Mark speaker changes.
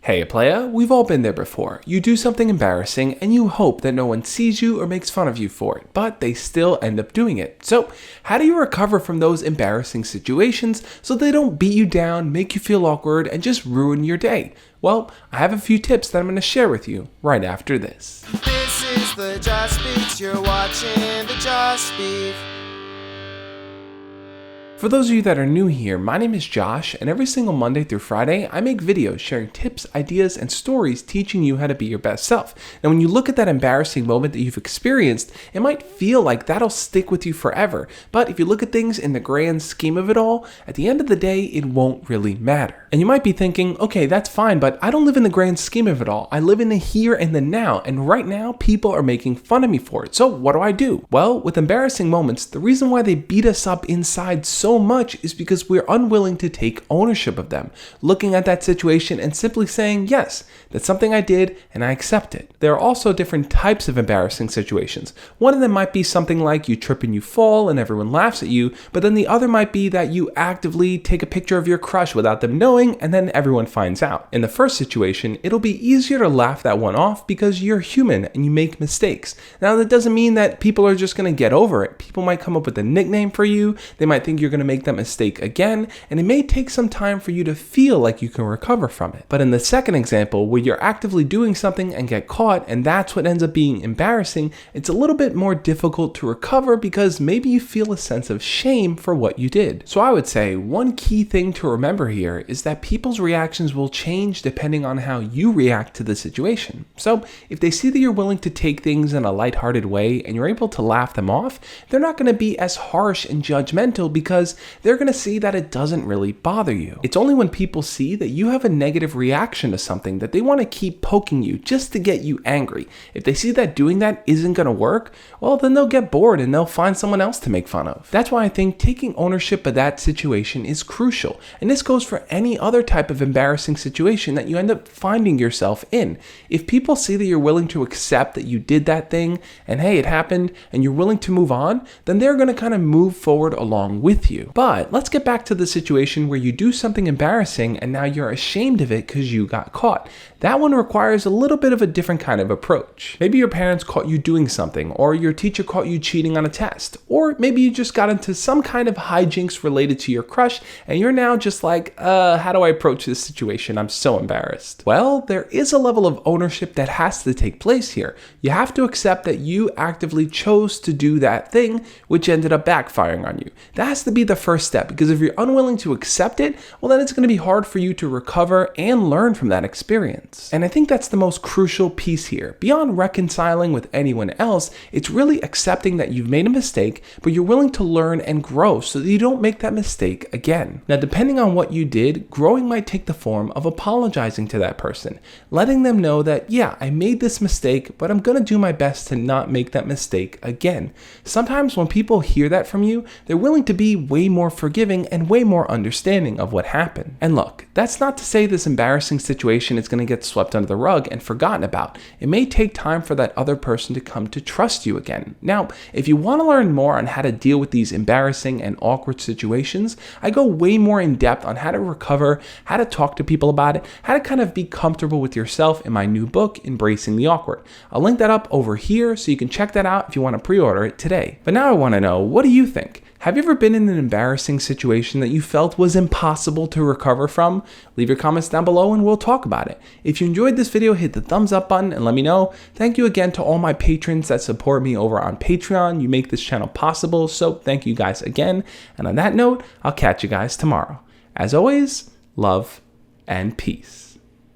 Speaker 1: Hey playa, we've all been there before. You do something embarrassing and you hope that no one sees you or makes fun of you for it, but they still end up doing it. So how do you recover from those embarrassing situations so they don't beat you down, make you feel awkward, and just ruin your day? Well, I have a few tips that I'm going to share with you right after this.
Speaker 2: This is the Josh Speaks. You're watching the Josh Speak.
Speaker 1: For those of you that are new here, my name is Josh, and every single Monday through Friday, I make videos sharing tips, ideas, and stories teaching you how to be your best self. And when you look at that embarrassing moment that you've experienced, it might feel like that'll stick with you forever. But if you look at things in the grand scheme of it all, at the end of the day, it won't really matter. And you might be thinking, okay, that's fine, but I don't live in the grand scheme of it all. I live in the here and the now, and right now, people are making fun of me for it. So what do? Well, with embarrassing moments, the reason why they beat us up inside so much is because we're unwilling to take ownership of them, looking at that situation and simply saying, yes, that's something I did and I accept it. There are also different types of embarrassing situations. One of them might be something like you trip and you fall and everyone laughs at you, but then the other might be that you actively take a picture of your crush without them knowing and then everyone finds out. In the first situation, it'll be easier to laugh that one off because you're human and you make mistakes. Now that doesn't mean that people are just going to get over it. People might come up with a nickname for you, they might think you're going to make that mistake again, and it may take some time for you to feel like you can recover from it. But in the second example, where you're actively doing something and get caught, and that's what ends up being embarrassing, it's a little bit more difficult to recover because maybe you feel a sense of shame for what you did. So I would say one key thing to remember here is that people's reactions will change depending on how you react to the situation. So if they see that you're willing to take things in a lighthearted way and you're able to laugh them off, they're not going to be as harsh and judgmental because they're going to see that it doesn't really bother you. It's only when people see that you have a negative reaction to something that they want to keep poking you just to get you angry. If they see that doing that isn't going to work, well, then they'll get bored and they'll find someone else to make fun of. That's why I think taking ownership of that situation is crucial. And this goes for any other type of embarrassing situation that you end up finding yourself in. If people see that you're willing to accept that you did that thing and hey, it happened and you're willing to move on, then they're going to kind of move forward along with you. But let's get back to the situation where you do something embarrassing and now you're ashamed of it because you got caught. That one requires a little bit of a different kind of approach. Maybe your parents caught you doing something, or your teacher caught you cheating on a test, or maybe you just got into some kind of hijinks related to your crush and you're now just like, how do I approach this situation? I'm so embarrassed. Well, there is a level of ownership that has to take place here. You have to accept that you actively chose to do that thing, which ended up backfiring on you. That has to be the first step, because if you're unwilling to accept it, well, then it's going to be hard for you to recover and learn from that experience. And I think that's the most crucial piece here. Beyond reconciling with anyone else, it's really accepting that you've made a mistake, but you're willing to learn and grow so that you don't make that mistake again. Now, depending on what you did, growing might take the form of apologizing to that person, letting them know that, yeah, I made this mistake, but I'm going to do my best to not make that mistake again. Sometimes when people hear that from you, they're willing to be way more forgiving and way more understanding of what happened. And look, that's not to say this embarrassing situation is going to get swept under the rug and forgotten about. It may take time for that other person to come to trust you again. Now, if you want to learn more on how to deal with these embarrassing and awkward situations, I go way more in depth on how to recover, how to talk to people about it, how to kind of be comfortable with yourself in my new book, Embracing the Awkward. I'll link that up over here so you can check that out if you want to pre-order it today. But now I want to know, what do you think? Have you ever been in an embarrassing situation that you felt was impossible to recover from? Leave your comments down below and we'll talk about it. If you enjoyed this video, hit the thumbs up button and let me know. Thank you again to all my patrons that support me over on Patreon. You make this channel possible, so thank you guys again. And on that note, I'll catch you guys tomorrow. As always, love and peace.